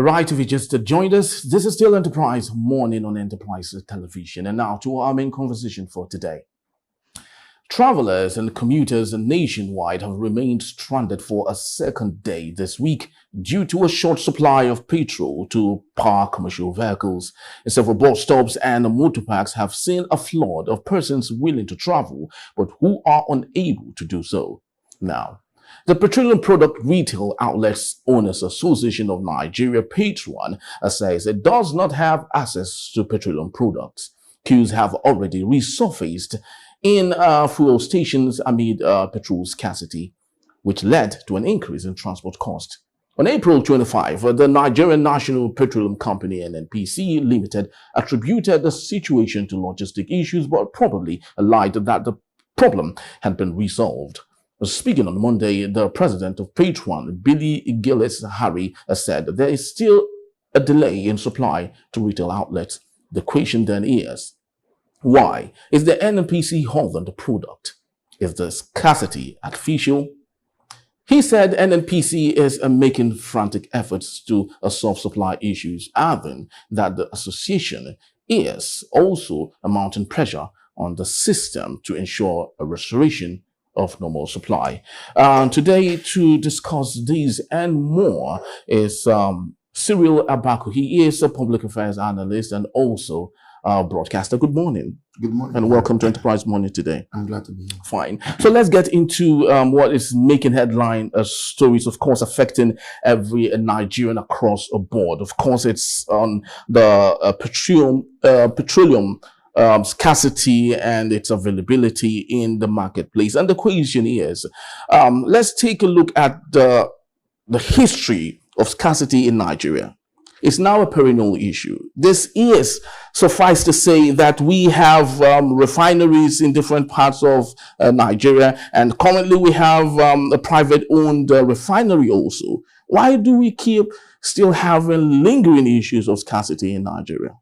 Right, if you just joined us, this is still Enterprise Morning on Enterprise Television. And now to our main conversation for today. Travelers and commuters nationwide have remained stranded for a second day this week due to a short supply of petrol to power commercial vehicles. Several bus stops and motor parks have seen a flood of persons willing to travel, but who are unable to do so. Now, the Petroleum Product Retail Outlets Owners Association of Nigeria, Petron, says it does not have access to petroleum products. Queues have already resurfaced in fuel stations amid petrol scarcity, which led to an increase in transport cost. On April 25, the Nigerian National Petroleum Company (NNPC) Limited attributed the situation to logistic issues, but probably allied that the problem had been resolved. Speaking on Monday, the president of Petron, Billy Gillis Harry, said there is still a delay in supply to retail outlets. The question then is, why is the NNPC holding the product? Is the scarcity artificial? He said NNPC is making frantic efforts to solve supply issues, adding that the association is also mounting pressure on the system to ensure a restoration of normal supply. Today, to discuss these and more is Cyril Abaku. He is a public affairs analyst and also broadcaster. Good morning. Good morning. And welcome to Enterprise Morning today. I'm glad to be here. Fine. So let's get into what is making headline stories, of course, affecting every Nigerian across the board. Of course, it's on the petroleum scarcity and its availability in the marketplace. And the question is, let's take a look at the history of scarcity in Nigeria. It's now a perennial issue. This is, suffice to say, that we have refineries in different parts of Nigeria, and currently we have a private-owned refinery also. Why do we keep still having lingering issues of scarcity in Nigeria?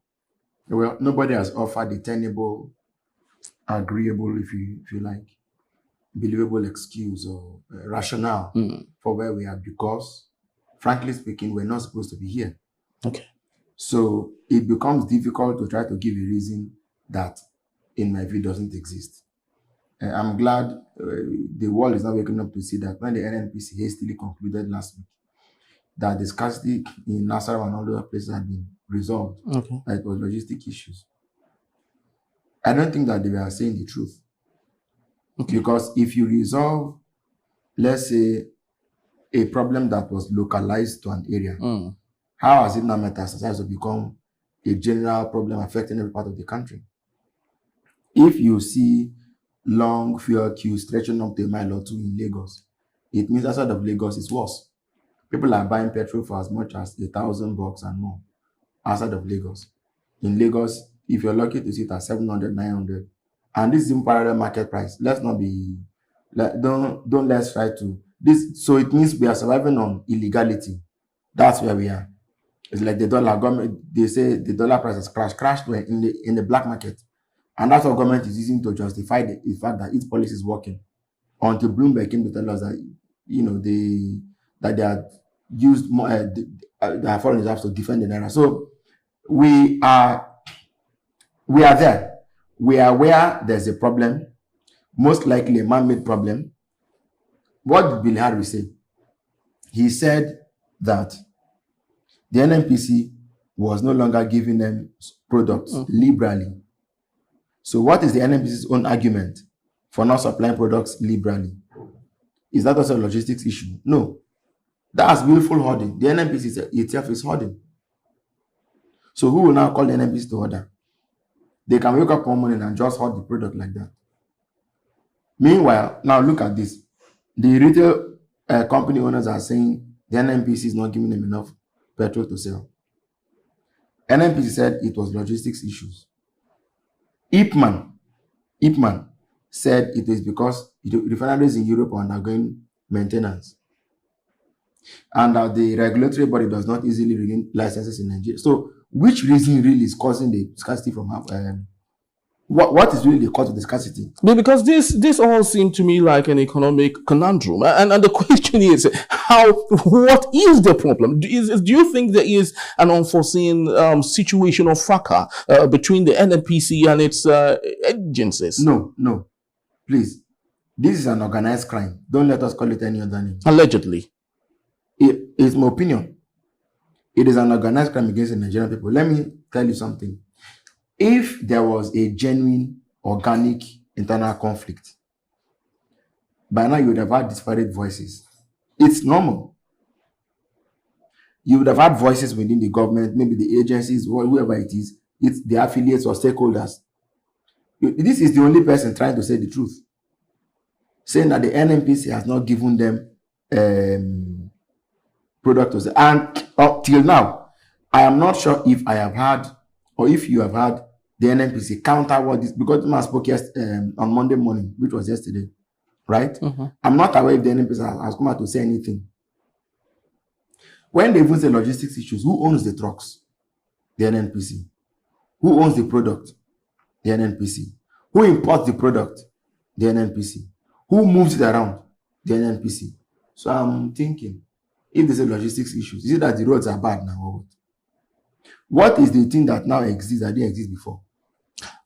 Well, nobody has offered a tenable, agreeable, if you like, believable excuse or rationale for where we are, because, frankly speaking, we're not supposed to be here. Okay. So it becomes difficult to try to give a reason that, in my view, doesn't exist. I'm glad the world is now waking up to see that when the NNPC hastily concluded last week that the scarcity in Nassau and all other places had been resolved, that it was logistic issues. I don't think that they were saying the truth. Because if you resolve, let's say, a problem that was localized to an area, how has it now metastasized to become a general problem affecting every part of the country? If you see long fuel queues stretching up to a mile or two in Lagos, it means outside of Lagos it's worse. People are buying petrol for as much as $1,000 and more outside of Lagos. In Lagos, if you're lucky to see it at 700, 900, and this is in parallel market price, let's try to this. So it means we are surviving on illegality. That's where we are. It's like the dollar government. They say the dollar price has crashed in the black market, and that's what government is using to justify the fact that its policy is working. Until Bloomberg came to tell us that they are used more their foreign reserves to defend the naira. So we are there. We are where there's a problem, most likely a man-made problem. What did Bill Harry say? He said that the NNPC was no longer giving them products liberally. So what is the NNPC's own argument for not supplying products liberally? Is that also a logistics issue? No. That's willful hoarding. The NNPC itself is hoarding. So who will now call the NNPC to order? They can wake up one morning and just hoard the product like that. Meanwhile, now look at this. The retail company owners are saying the NNPC is not giving them enough petrol to sell. NNPC said it was logistics issues. Ipman said it is because refineries in Europe are undergoing maintenance, and that the regulatory body does not easily renew licenses in Nigeria. So which reason really is causing the scarcity from what is really the cause of the scarcity? Because this all seemed to me like an economic conundrum, and the question is, what is the problem? Do you think there is an unforeseen situation of fracas between the NNPC and its agencies? No, please. This is an organized crime. Don't let us call it any other name. Allegedly. It's my opinion. It is an organized crime against the Nigerian people. Let me tell you something. If there was a genuine, organic internal conflict, by now you would have had disparate voices. It's normal. You would have had voices within the government, maybe the agencies, whoever it is, it's the affiliates or stakeholders. This is the only person trying to say the truth, saying that the NNPC has not given them product to say. And till now, I am not sure if I have had, or if you have had, the NNPC counter what this, because man spoke on Monday morning, which was yesterday, right? I'm not aware if the NNPC has come out to say anything. When they even say logistics issues, who owns the trucks? The NNPC. Who owns the product? The NNPC. Who imports the product? The NNPC. Who moves it around? The NNPC. So I'm thinking, if there's a logistics issues, is it that the roads are bad now or what? What is the thing that now exists that didn't exist before?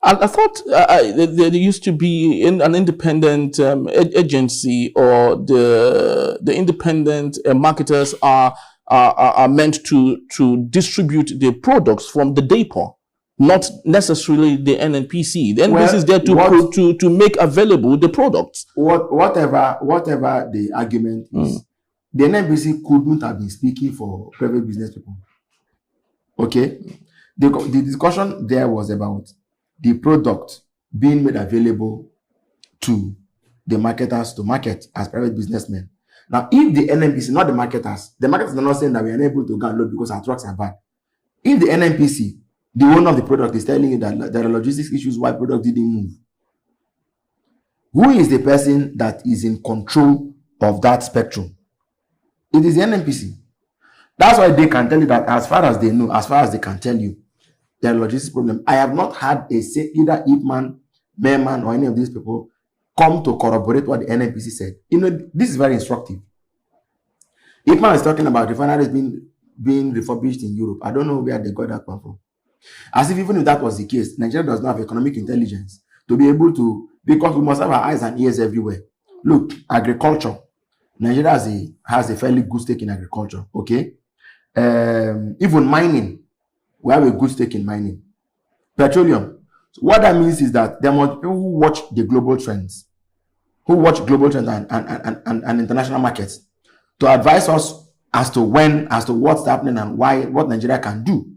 I thought there used to be an independent agency, or the independent marketers are meant to distribute the products from the depot, not necessarily the NNPC. The NNPC is there to make available the products. Whatever the argument is, the NNPC couldn't have been speaking for private business people. Okay? The discussion there was about the product being made available to the marketers to market as private businessmen. Now, if the NNPC, not the marketers are not saying that we are unable to go and load because our trucks are bad. If the NNPC, the owner of the product, is telling you that there are logistics issues why product didn't move, who is the person that is in control of that spectrum? It is the NNPC. That's why they can tell you that as far as they know, as far as they can tell you, there are logistics problem. I have not had either Ipman, Merman, or any of these people come to corroborate what the NNPC said. This is very instructive. Ipman is talking about refineries being refurbished in Europe. I don't know where they got that one from. As if even if that was the case, Nigeria does not have economic intelligence to be able to, because we must have our eyes and ears everywhere. Look, agriculture. Nigeria has a fairly good stake in agriculture, okay? Even mining, we have a good stake in mining. Petroleum. So what that means is that there must be people who watch the global trends, and international markets, to advise us as to what's happening and what Nigeria can do.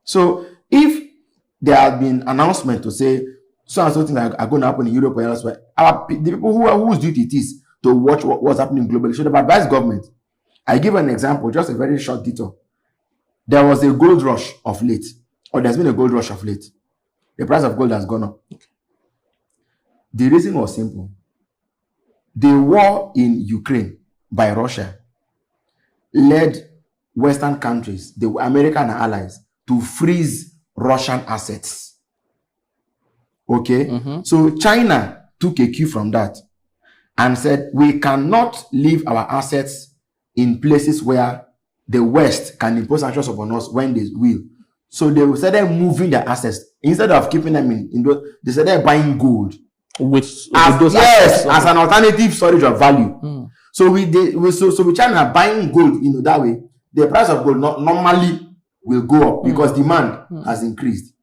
So if there have been announcements to say so and so things are going to happen in Europe or elsewhere, the people whose duty it is to watch what's happening globally should have advised government. I give an example, just a very short detour. There was a gold rush of late, or there's been a gold rush of late. The price of gold has gone up. The reason was simple. The war in Ukraine by Russia led Western countries, the American allies, to freeze Russian assets. Okay? So China took a cue from that and said, we cannot leave our assets in places where the West can impose sanctions upon us when they will. So they started moving their assets. Instead of keeping them in those, they started buying gold. As an alternative storage of value. So with China buying gold, that way, the price of gold normally will go up because demand has increased.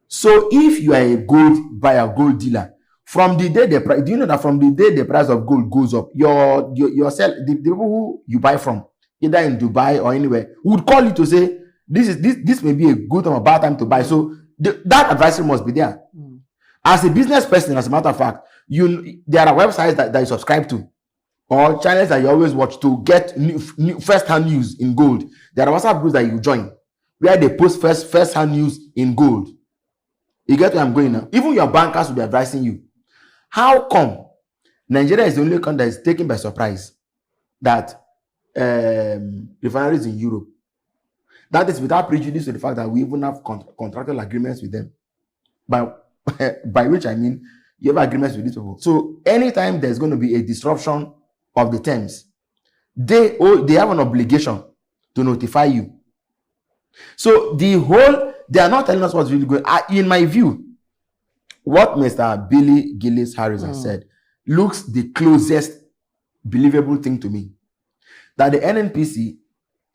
So if you are a gold buyer, gold dealer, from the day do you know that from the day the price of gold goes up, the people who you buy from, either in Dubai or anywhere, would call you to say, this may be a good or a bad time to buy. So that advisory must be there. As a business person, as a matter of fact, there are websites that you subscribe to, or channels that you always watch to get new first-hand news in gold. There are WhatsApp groups that you join where they post first-hand news in gold. You get where I'm going now? Even your bankers will be advising you. How come Nigeria is the only country that is taken by surprise that refineries in Europe? That is without prejudice to the fact that we even have contractual agreements with them. But by which I mean you have agreements with these people. So anytime there's going to be a disruption of the terms, they have an obligation to notify you. So they are not telling us what's really going on. In my view, what Mr. Billy Gillis Harris has said looks the closest believable thing to me. That the NNPC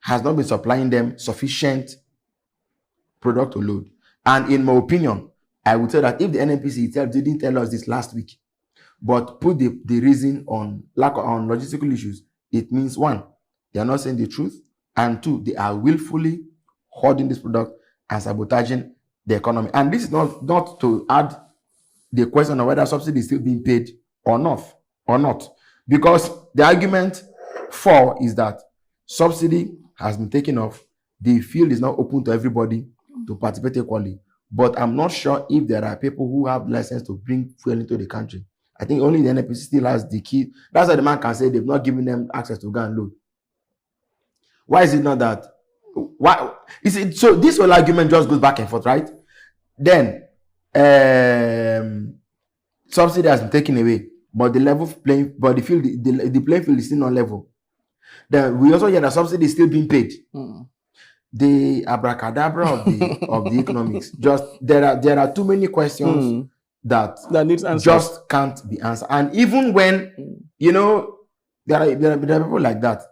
has not been supplying them sufficient product to load. And in my opinion, I would say that if the NNPC itself didn't tell us this last week, but put the reason on logistical issues, it means one, they are not saying the truth, and two, they are willfully hoarding this product and sabotaging the economy. And this is not to add the question of whether subsidy is still being paid or not. Because the argument for is that subsidy has been taken off, the field is now open to everybody to participate equally. But I'm not sure if there are people who have license to bring fuel into the country. I think only the NNPC still has the key. That's why the man can say they've not given them access to go and load. Why is it not that? Why is it so? This whole argument just goes back and forth, right? Then subsidy has been taken away, but the playing field is still not level. Then we also hear that subsidy is still being paid. The abracadabra of the economics. Just there are too many questions that needs answers. Just can't be answered. And even when there are people like that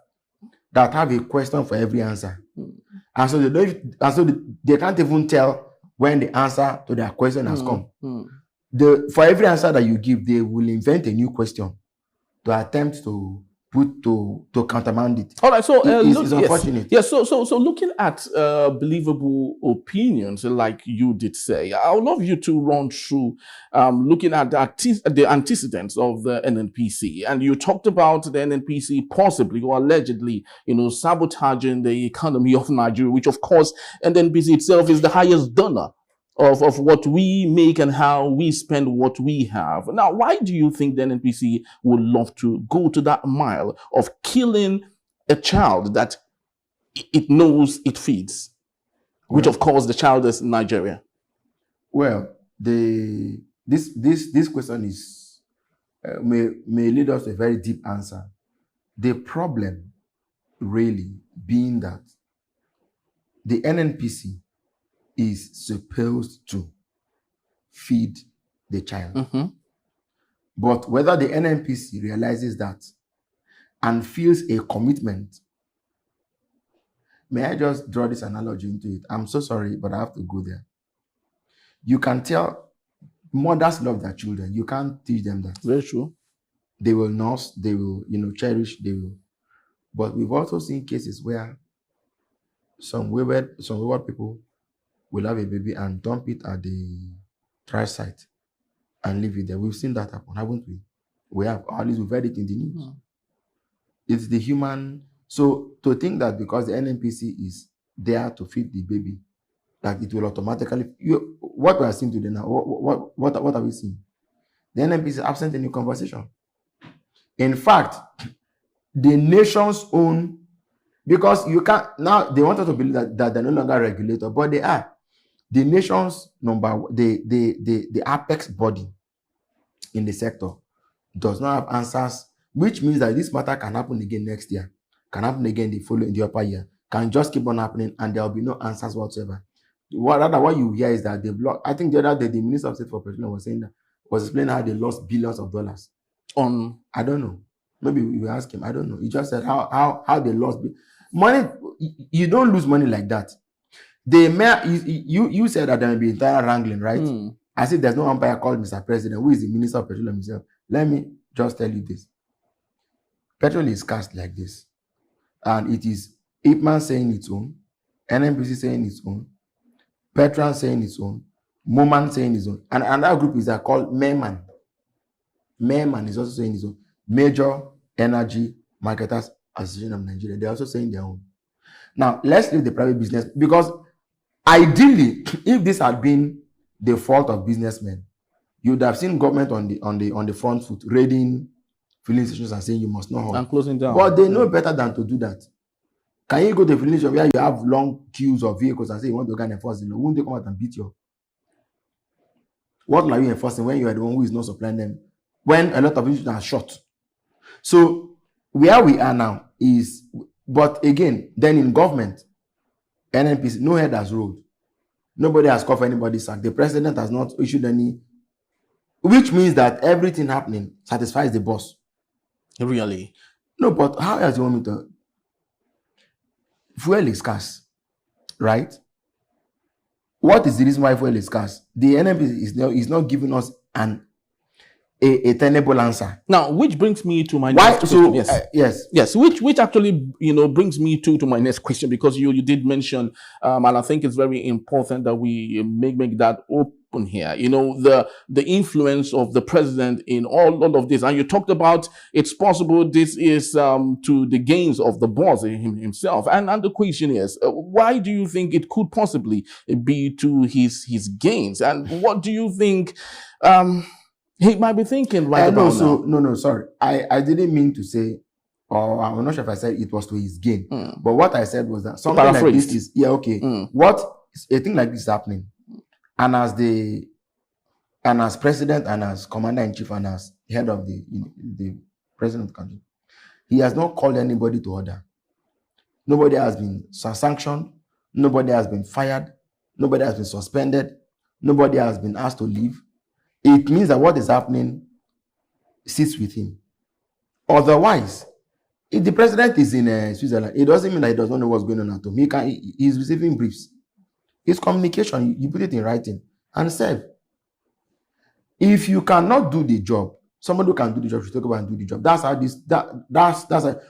have a question for every answer, and so they can't even tell when the answer to their question has come. For every answer that you give, they will invent a new question to attempt to countermand it. All right, so it's unfortunate. Yes. So looking at believable opinions, like you did say, I would love you to run through looking at the antecedents of the NNPC, and you talked about the NNPC possibly or allegedly, sabotaging the economy of Nigeria, which of course NNPC itself is the highest donor of what we make and how we spend what we have. Now, why do you think the NNPC would love to go to that mile of killing a child that it knows it feeds, which of course the child is Nigeria? Well, this question is may lead us to a very deep answer. The problem really being that the NNPC is supposed to feed the child. But whether the NNPC realizes that and feels a commitment, may I just draw this analogy into it? I'm so sorry, but I have to go there. You can tell mothers love their children. You can't teach them that. Very true. They will nurse, they will, cherish, they will. But we've also seen cases where some wayward people will have a baby and dump it at the trash site and leave it there. We've seen that happen, haven't we? We have, or at least we've heard it in the news. It's the human. So to think that because the NNPC is there to feed the baby, that it will automatically. What we are seeing today now, what are we seeing? The NNPC is absent in the conversation. In fact, the nation's own, because you can't, now they want us to believe that they're no longer a regulator, but they are. The nation's the apex body in the sector does not have answers, which means that this matter can happen again next year, can happen again in the upper year, can just keep on happening, and there will be no answers whatsoever. What you hear is that they block. I think the other day the Minister of State for Petroleum was explaining how they lost billions of dollars. I don't know. Maybe we will ask him. I don't know. He just said how they lost money. You don't lose money like that. You said that there will be entire wrangling, right? As if there's no umpire called Mr. President, who is the Minister of Petroleum himself. Let me just tell you this. Petrol is cast like this. And it is Ipman saying its own, NNPC saying its own, Petran saying its own, Moman saying its own. And another group is called Merman. Merman is also saying its own. Major Energy Marketers Association of Nigeria. They're also saying their own. Now, let's leave the private business, because ideally, if this had been the fault of businessmen, you would have seen government on the front foot raiding filling stations and saying you must not hold. And closing down. But they know better than to do that. Can you go to a filling station where you have long queues of vehicles and say you want to go and enforce the law? Won't they come out and beat you? What are you enforcing when you are the one who is not supplying them? When a lot of institutions are short. So where we are now is, but again, then in government, NNPC, no head has rolled. Nobody has called for anybody's sack. The president has not issued any, which means that everything happening satisfies the boss. Really? No, but how else do you want me to? Fuel is scarce, right? What is the reason why fuel is scarce? The NNPC is not giving us a tenable answer. Now, which brings me to my Why? next question. So Yes, which actually brings me to my next question, because you did mention, and I think it's very important that we make that open here. The influence of the president in all of this, and you talked about it's possible this is to the gains of the boss himself, and the question is, why do you think it could possibly be to his gains, and what do you think? He might be thinking right about now. No, sorry. I didn't mean to say, or I'm not sure if I said it was to his gain. But what I said was that something like this is, what a thing like this is happening. And as president and as commander-in-chief and as head of the president of the country, he has not called anybody to order. Nobody has been sanctioned. Nobody has been fired. Nobody has been suspended. Nobody has been asked to leave. It means that what is happening sits with him. Otherwise, if the president is in Switzerland, it doesn't mean that he does not know what's going on at home. He's receiving briefs. It's communication. You put it in writing and serve. If you cannot do the job, somebody who can do the job should talk about and do the job. That's how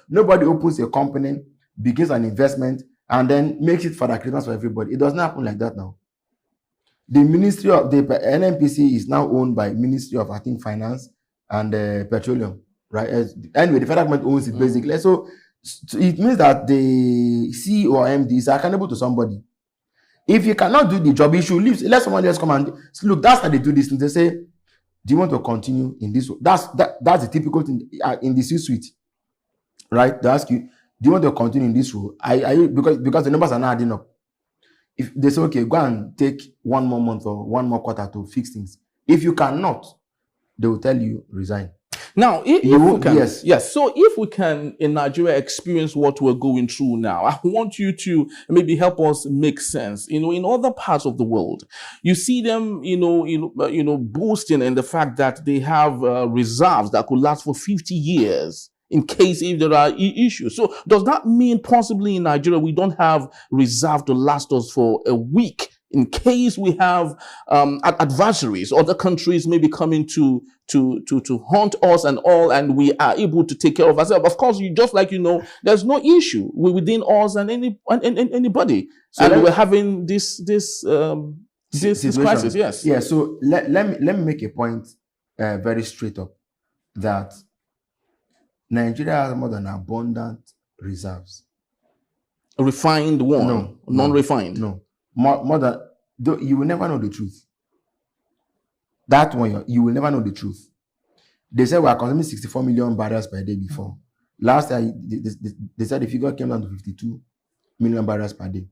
nobody opens a company, begins an investment, and then makes it for the Christmas for everybody. It doesn't happen like that now. The Ministry of the NNPC is now owned by Ministry of, I think, Finance and Petroleum, right? Anyway, the federal government owns it basically. So it means that the CEO or MD is accountable to somebody. If you cannot do the job, you should leave. Let somebody else come and look. That's how they do this. They say, "Do you want to continue in this?" That's the typical thing in the C-suite, right? They ask you, "Do you want to continue in this role?" Because the numbers are not adding up. If they say, okay, go and take 1 more month or 1 more quarter to fix things. If you cannot, they will tell you resign. Now, if we can, yes. So if we can in Nigeria experience what we're going through now, I want you to maybe help us make sense. In other parts of the world, you see them, boasting in the fact that they have reserves that could last for 50 years. In case if there are issues. So does that mean possibly in Nigeria we don't have reserve to last us for a week in case we have adversaries, other countries may be coming to hunt us and all, and we are able to take care of ourselves? Of course, there's no issue within us and anybody, so and we're having this crisis. Yes. Yeah. So let me make a point very straight up that Nigeria has more than abundant reserves. Refined one? No. Non-refined? No. More than, you will never know the truth. That one, you will never know the truth. They said we are consuming 64 million barrels per day before. Last year, they said the figure came down to 52 million barrels per day.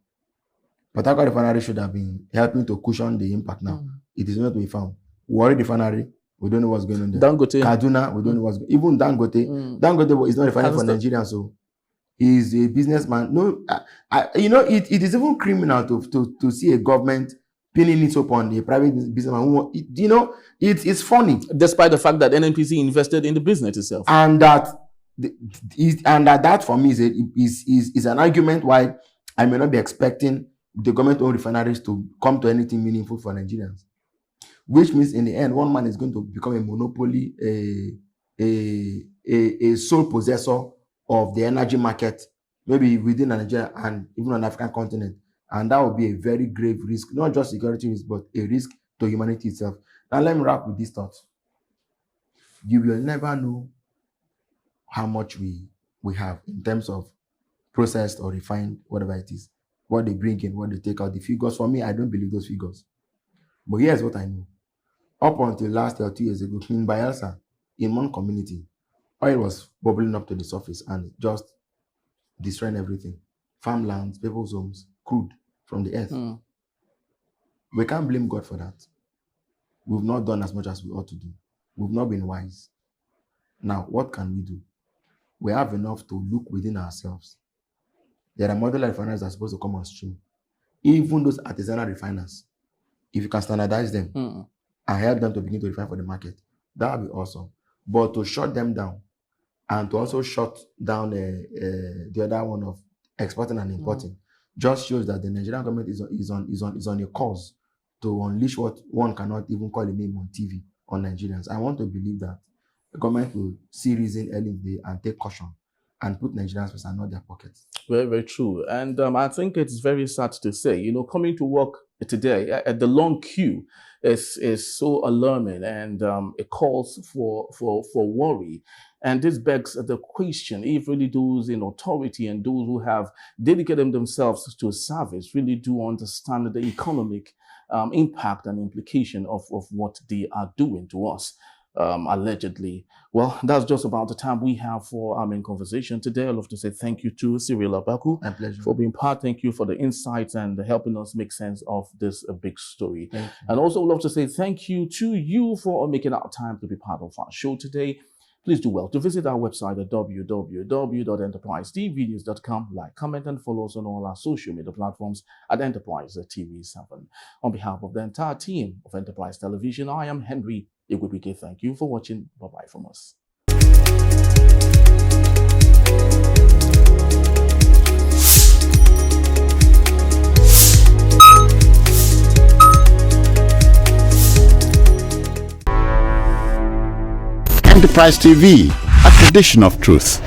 But Port Harcourt refinery should have been helping to cushion the impact now. It is not to be found. Warri refinery, we don't know what's going on there. Dangote. Kaduna, we don't know what's going on. Even Dangote. Dangote is not refining for Nigeria, so he's a businessman. No, it is even criminal to see a government pinning it upon a private businessman. It's funny. Despite the fact that NNPC invested in the business itself. And that for me is an argument why I may not be expecting the government-owned refineries to come to anything meaningful for Nigerians. Which means in the end, one man is going to become a monopoly, a sole possessor of the energy market, maybe within Nigeria and even on the African continent. And that would be a very grave risk, not just security risk, but a risk to humanity itself. Now, let me wrap with this thought. You will never know how much we have in terms of processed or refined, whatever it is, what they bring in, what they take out. The figures, for me, I don't believe those figures. But here's what I know. Up until last year or 2 years ago, in Bayelsa, in one community, oil was bubbling up to the surface and just destroying everything. Farmlands, people's homes, crude from the earth. We can't blame God for that. We've not done as much as we ought to do. We've not been wise. Now, what can we do? We have enough to look within ourselves. There are modular refiners that are supposed to come on stream. Even those artisanal refiners, if you can standardize them and help them to begin to refine for the market, that would be awesome. But to shut them down and to also shut down the other one of exporting and importing just shows that the Nigerian government is on a course to unleash what one cannot even call a name on TV on Nigerians. I want to believe that the government will see reason early in the day and take caution and put Nigerians first and not their pockets. Very, very true. And I think it's very sad to say, coming to work today at the long queue is so alarming, and it calls for worry. And this begs the question, if really those in authority and those who have dedicated themselves to service really do understand the economic impact and implication of what they are doing to us. Allegedly. Well, that's just about the time we have for our main conversation today. I'd love to say thank you to Cyril Abaku for being part. Thank you for the insights and helping us make sense of this big story. And also love to say thank you to you for making our time to be part of our show today. Please do well to visit our website at www.enterprisetvnews.com. Like, comment, and follow us on all our social media platforms at Enterprise TV7. On behalf of the entire team of Enterprise Television, I am Henry Igwebike. Thank you for watching. Bye-bye from us. Enterprise TV, a tradition of truth.